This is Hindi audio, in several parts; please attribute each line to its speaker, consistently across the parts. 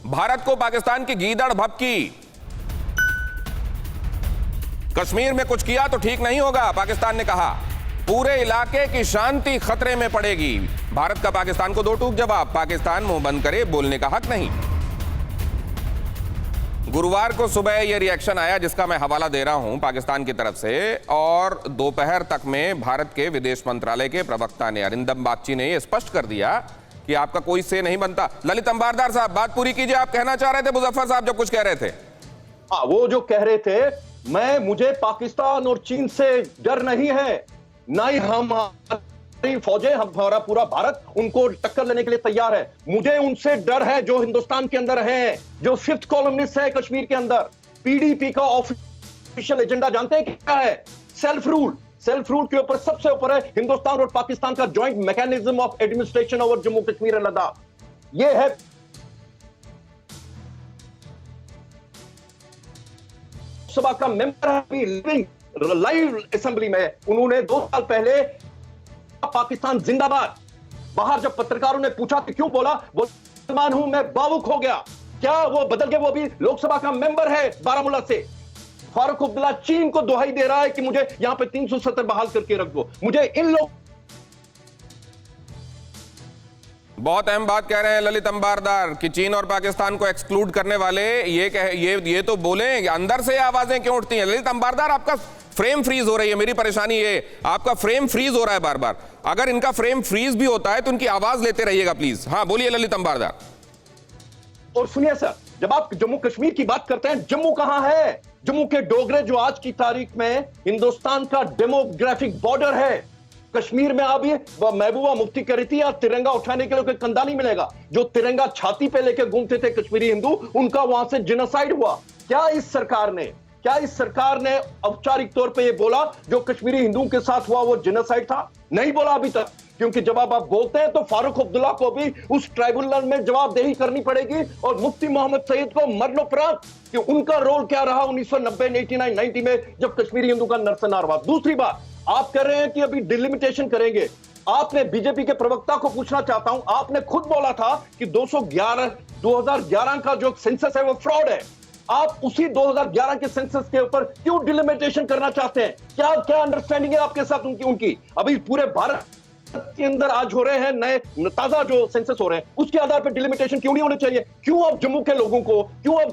Speaker 1: भारत को पाकिस्तान की गीदड़ भभकी। कश्मीर में कुछ किया तो ठीक नहीं होगा, पाकिस्तान ने कहा। पूरे इलाके की शांति खतरे में पड़ेगी। भारत का पाकिस्तान को दो टूक जवाब, पाकिस्तान मुंह बंद करे, बोलने का हक नहीं। गुरुवार को सुबह यह रिएक्शन आया जिसका मैं हवाला दे रहा हूं पाकिस्तान की तरफ से, और दोपहर तक में भारत के विदेश मंत्रालय के प्रवक्ता ने, अरिंदम बागची ने यह स्पष्ट कर दिया कि आपका कोई से नहीं बनता। ललित अंबारदार साहब, बात पूरी कीजिए। आप कहना चाह रहे थे मुजफ्फर साहब जब कुछ कह रहे थे।
Speaker 2: वो जो कह रहे थे, मुझे पाकिस्तान और चीन से डर नहीं है, ना ही हमारी फौजें, हमारा पूरा भारत उनको टक्कर लेने के लिए तैयार है। मुझे उनसे डर है जो हिंदुस्तान के अंदर है, जो फिफ्थ कॉलमनिस्ट है कश्मीर के अंदर। पीडीपी का ऑफिशियल एजेंडा जानते हैं क्या है? Self rule. सेल्फ रूल के ऊपर सबसे ऊपर है हिंदुस्तान और पाकिस्तान का joint mechanism of administration over Jammu Kashmir and Ladakh. यह है सभा का मेंबर लाइव असेंबली में। उन्होंने 2 साल पहले पाकिस्तान जिंदाबाद, बाहर जब पत्रकारों ने पूछा कि क्यों बोला, वो मुसलमान हूं मैं, भावुक हो गया। क्या वो बदल के वो भी लोकसभा का मेंबर है बारामूला से? फारूक अब्दुल्ला चीन को दुहाई दे रहा है कि मुझे यहां पे 370 बहाल करके रख दो। मुझे इन लोग
Speaker 1: बहुत अहम बात कह रहे हैं ललित अंबारदार कि चीन और पाकिस्तान को एक्सक्लूड करने वाले ये तो बोले, अंदर से आवाजें क्यों उठती हैं? ललित अंबारदार, आपका फ्रेम फ्रीज हो रही है। मेरी परेशानी ये, आपका फ्रेम फ्रीज हो रहा है बार बार। अगर इनका फ्रेम फ्रीज भी होता है तो इनकी आवाज लेते रहिएगा प्लीज। हाँ बोलिए ललित अंबारदार।
Speaker 2: और सुनिए सर, जब आप जम्मू कश्मीर की बात करते हैं, जम्मू कहां है? जम्मू के डोगरे जो आज की तारीख में हिंदुस्तान का डेमोग्राफिक बॉर्डर है। कश्मीर में अभी महबूबा मुफ्ती कह रही थी यार तिरंगा उठाने के लिए कोई कंधा नहीं मिलेगा। जो तिरंगा छाती पे लेके घूमते थे कश्मीरी हिंदू, उनका वहां से जेनोसाइड हुआ। क्या इस सरकार ने औपचारिक तौर पे ये बोला जो कश्मीरी हिंदुओं के साथ हुआ वो जेनोसाइड था? नहीं बोला अभी तक, क्योंकि जब आप बोलते हैं तो फारूक अब्दुल्ला को भी उस ट्राइब्यूनल में जवाबदेही करनी पड़ेगी, और मुफ्ती मोहम्मद सईद को मरणोपरांत कि उनका रोल क्या रहा 1990, 89, 90 में जब कश्मीरी हिंदू का नरसंहार हुआ। दूसरी बात, आप कह रहे हैं कि अभी डिलिमिटेशन करेंगे। आपने बीजेपी के प्रवक्ता को पूछना चाहता हूं, आपने खुद बोला था कि 2011 का जो सेंसस है वो फ्रॉड है। आप उसी 2011 के सेंसस के ऊपर क्यों डिलिमिटेशन करना चाहते हैं? क्या अंडरस्टैंडिंग है आपके साथ उनकी? अभी पूरे भारत के अंदर आज हो रहे हैं नए ताजा जो सेंसस हो रहे हैं, उसके आधार पर डिलिमिटेशन क्यों नहीं होने चाहिए? क्यों आप जम्मू के लोगों को, क्यों आप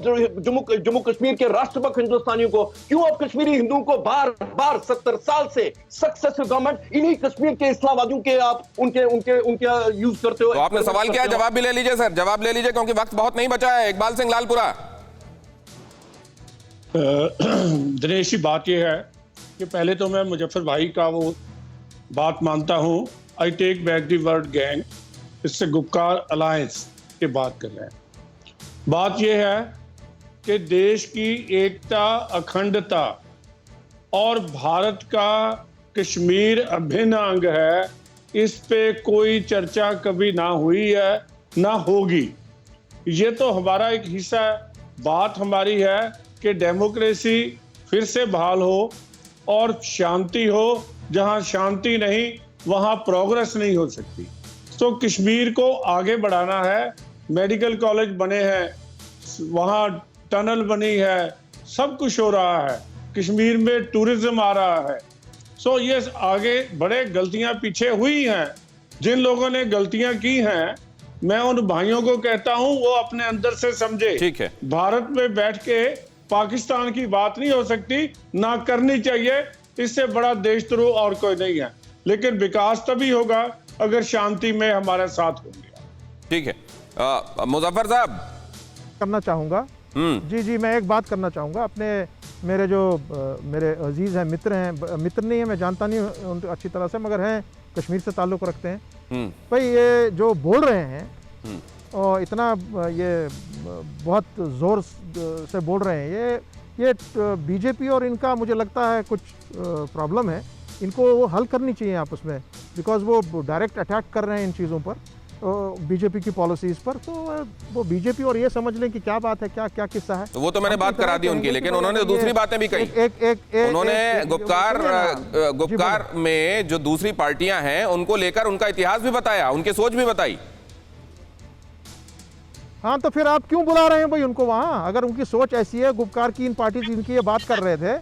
Speaker 2: जम्मू कश्मीर के राष्ट्रभक्त हिंदुस्तानियों को, क्यों आप कश्मीरी हिंदुओं को बार बार 70 साल से सक्सेसिव गवर्नमेंट इन्हीं कश्मीर के इस्लामवादियों के आप उनके यूज करते हो?
Speaker 1: तो आपने सवाल किया, जवाब भी ले लीजिए सर, जवाब ले लीजिए क्योंकि वक्त बहुत नहीं बचा है। इकबाल सिंह लालपुरा।
Speaker 3: दिनेश जी, बात यह है कि पहले तो मैं मुजफ्फर भाई का वो बात मानता हूं, I take back the word gang, इससे गुपकार अलायंस की बात कर रहे हैं। बात यह है कि देश की एकता, अखंडता और भारत का कश्मीर अभिन्न अंग है, इस पे कोई चर्चा कभी ना हुई है ना होगी। ये तो हमारा एक हिस्सा है। बात हमारी है कि डेमोक्रेसी फिर से बहाल हो और शांति हो। जहां शांति नहीं वहां प्रोग्रेस नहीं हो सकती। तो कश्मीर को आगे बढ़ाना है। मेडिकल कॉलेज बने हैं, वहां टनल बनी है, सब कुछ हो रहा है। कश्मीर में टूरिज्म आ रहा है। सो ये आगे बड़े गलतियां पीछे हुई हैं। जिन लोगों ने गलतियां की हैं, मैं उन भाइयों को कहता हूं वो अपने अंदर से समझे।
Speaker 1: ठीक है, भारत
Speaker 3: में बैठ के पाकिस्तान की बात नहीं हो सकती, ना करनी चाहिए। इससे बड़ा देशद्रोह और कोई नहीं है। लेकिन विकास तभी होगा अगर शांति में हमारा साथ होंगे।
Speaker 1: ठीक है, मुजफ्फर साहब
Speaker 4: करना चाहूँगा। जी, मैं एक बात करना चाहूँगा। अपने मेरे अजीज़ हैं, मित्र हैं, मित्र नहीं है, मैं जानता नहीं उनको अच्छी तरह से, मगर हैं, कश्मीर से ताल्लुक़ रखते हैं। भाई ये जो बोल रहे हैं और इतना ये बहुत ज़ोर से बोल रहे हैं, ये बीजेपी और इनका मुझे लगता है कुछ प्रॉब्लम है। इनको वो हल करनी चाहिए आपस में, बिकॉज वो डायरेक्ट अटैक कर रहे हैं इन चीज़ों पर, बीजेपी की पॉलिसीज़ पर। तो वो बीजेपी और ये समझ लें कि क्या बात है, क्या किस्सा है।
Speaker 1: तो वो तो मैंने बात करा दी उनकी, लेकिन उन्होंने दूसरी बातें भी कही। उन्होंने गुपकार में जो दूसरी पार्टियां हैं उनको लेकर उनका इतिहास भी बताया, उनकी सोच भी बताई।
Speaker 4: हाँ, तो फिर आप क्यों बुला रहे हैं भाई उनको वहाँ? अगर उनकी सोच ऐसी है, गुपकार की इन पार्टी जिनकी ये बात कर रहे थे,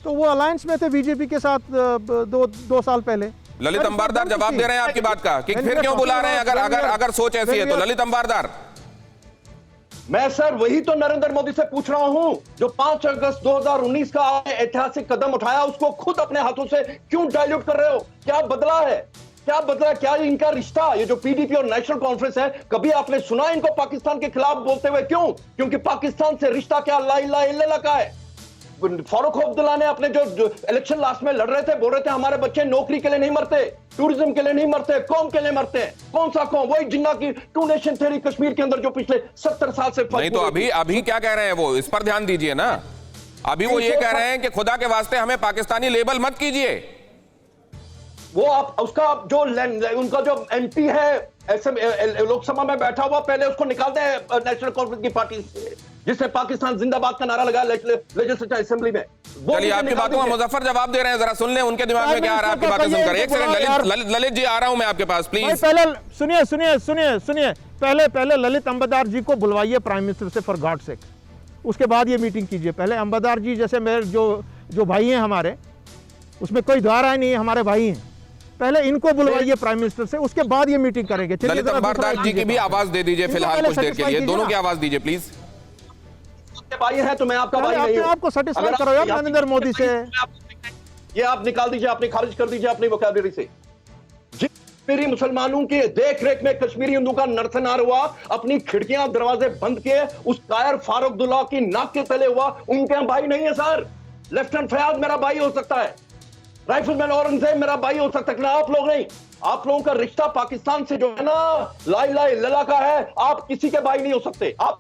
Speaker 4: तो वो अलायंस में थे बीजेपी के साथ दो साल पहले।
Speaker 1: ललित अंबारदार जवाब दे रहे हैं आपकी बात का कि फिर क्यों बुला रहे हैं अगर सोच ऐसी है तो। ललित अंबारदार,
Speaker 2: मैं सर वही तो नरेंद्र मोदी से पूछ रहा हूं, जो 5 अगस्त 2019 का ऐतिहासिक कदम उठाया, उसको खुद अपने हाथों से क्यों डाइल्यूट कर रहे हो? क्या बदला है? क्या बदला? क्या इनका रिश्ता, ये जो पीडीपी और नेशनल कॉन्फ्रेंस है, कभी आपने सुना इनको पाकिस्तान के खिलाफ बोलते हुए? क्यों? क्योंकि पाकिस्तान से रिश्ता क्या ला इलाहा इल्लल्लाह का है। फारूक अब्दुल्ला ने अपने जो इलेक्शन लास्ट में लड़ रहे थे, बोल रहे थे हमारे बच्चे नौकरी के लिए नहीं मरते, टूरिज्म के लिए नहीं मरते, कौम के लिए मरते हैं। कौन सा कौम? वही जिन्ना की टू नेशन थ्योरी कश्मीर के अंदर जो पिछले 70 साल से
Speaker 1: नहीं तो अभी क्या कह रहे हैं वो, इस पर ध्यान दीजिए ना। अभी वो ये कह रहे हैं कि खुदा के वास्ते हमें पाकिस्तानी लेबल मत कीजिए।
Speaker 2: वो आप उसका जो उनका जो एमपी है ऐसे लोकसभा में बैठा हुआ, पहले उसको निकाल दें नेशनल कॉन्फ्रेंस की पार्टी से, जिसने पाकिस्तान जिंदाबाद का नारा लगाया लेजिस्लेटिव असेंबली में।
Speaker 1: चलिए आपकी बातों में मुजफ्फर जवाब दे रहे हैं, जरा सुन लें उनके दिमाग में क्या आ रहा है, आपकी बातें सुनकर। एक सेकंड ललित जी, आ रहा हूं मैं आपके पास, प्लीज।
Speaker 4: पहले सुनिए, पहले ललित अंबारदार जी को बुलवाइए प्राइम मिनिस्टर से, फॉर गॉड सेक। उसके बाद ये मीटिंग कीजिए। पहले अंबारदार जी जैसे मेरे जो भाई हैं हमारे, उसमें कोई द्वारा नहीं है, हमारे भाई हैं। पहले इनको बुलवाइए प्राइम मिनिस्टर से, उसके बाद ये मीटिंग करेंगे।
Speaker 1: ललित अंबारदार जी की भी आवाज दे दीजिए फिलहाल कुछ देर के लिए, दोनों की आवाज दीजिए प्लीज।
Speaker 2: भाई है तो मैं आपका भाई नहीं हूं।
Speaker 4: आपको सेटिस्फाई करो यार नरेंद्र मोदी से।
Speaker 2: ये आप निकाल दीजिए, आपने खारिज कर दीजिए अपनी वोकैबुलरी से। मेरी मुसलमानों के देख रेख में कश्मीरी हिंदू का नरसंहार हुआ, अपनी खिड़कियां दरवाजे बंद किए, उस कायर फारूक अब्दुल्ला की नाक के तले हुआ, उनके भाई नहीं है सर। लेफ्टिनेंट फयाज मेरा भाई हो सकता है, राइफलमैन औरंगजेब मेरा भाई हो सकता है, आप लोग नहीं। आप लोगों का रिश्ता पाकिस्तान से जो है ना, ला इलाहा इल्लल्लाह का है। आप किसी के भाई नहीं हो सकते, आप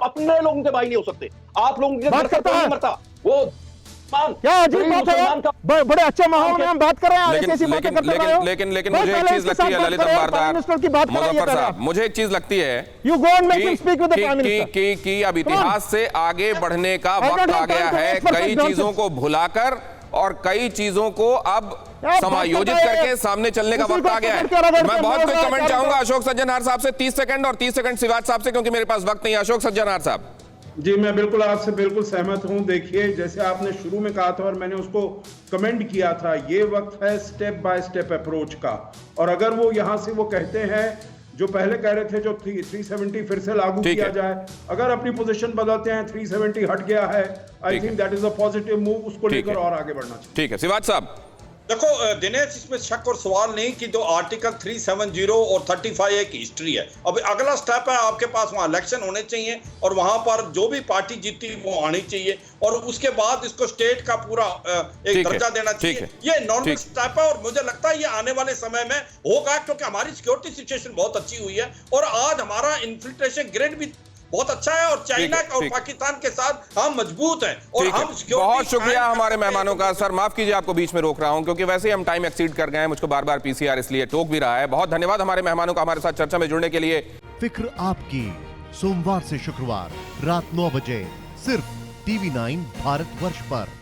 Speaker 2: अपने लोगों के भाई नहीं हो सकते। आप लोगों के घर से कोई नहीं मरता। वो
Speaker 4: क्या अजीब बात है यार, बड़े अच्छे माहौल में हम बात कर रहे हैं, ऐसी बातें करते रहे हो।
Speaker 1: लेकिन मुझे एक चीज लगती है ललित अंबारदार, मुजफ्फर साहब, मुझे एक चीज लगती है
Speaker 4: you go and make him speak with the prime minister
Speaker 1: कि अब इतिहास से आगे बढ़ने का वक्त आ गया है, कई चीजों को भुलाकर और कई चीजों को अब समायोजित करके सामने चलने का वक्त आ गया है। मैं बहुत कुछ कमेंट चाहूंगा अशोक सज्जनहार साहब से, 30 सेकंड और 30 सेकंड सिवाज साहब से, क्योंकि मेरे पास वक्त नहीं है। अशोक सज्जनहार साहब
Speaker 3: जी, मैं बिल्कुल आपसे बिल्कुल सहमत हूं। देखिए, जैसे आपने शुरू में कहा था और मैंने उसको कमेंट किया था, ये वक्त है स्टेप बाय स्टेप अप्रोच का। और अगर वो यहां से वो कहते हैं जो पहले कह रहे थे जो 370 फिर से लागू किया जाए, अगर अपनी पोजीशन बदलते हैं 370 हट गया है, I think that is a positive move, उसको लेकर और आगे बढ़ना चाहिए।
Speaker 1: ठीक है सिवाज साहब।
Speaker 5: देखो दिनेश, इसमें शक और सवाल नहीं कि जो आर्टिकल 370 और 35 एक हिस्ट्री है। अब अगला स्टेप है, आपके पास वहां इलेक्शन होने चाहिए और वहां पर जो भी पार्टी जीती वो आनी चाहिए और उसके बाद इसको स्टेट का पूरा एक दर्जा देना चाहिए। ये नॉर्मल स्टेप है और मुझे लगता है ये आने वाले समय में होगा, क्योंकि हमारी सिक्योरिटी सिचुएशन बहुत अच्छी हुई है और आज हमारा इन्फिल्ट्रेशन ग्रेड भी बहुत अच्छा है और चाइना और पाकिस्तान के साथ हम मजबूत हैं और हम
Speaker 1: बहुत शुक्रिया हमारे मेहमानों का। सर माफ कीजिए आपको बीच में रोक रहा हूं, क्योंकि वैसे ही हम टाइम एक्सीड कर गए हैं, मुझको बार बार पीसीआर इसलिए टोक भी रहा है। बहुत धन्यवाद हमारे मेहमानों का हमारे साथ चर्चा में जुड़ने के लिए।
Speaker 6: फिक्र आपकी, सोमवार से शुक्रवार रात 9 बजे सिर्फ TV9 भारतवर्ष पर।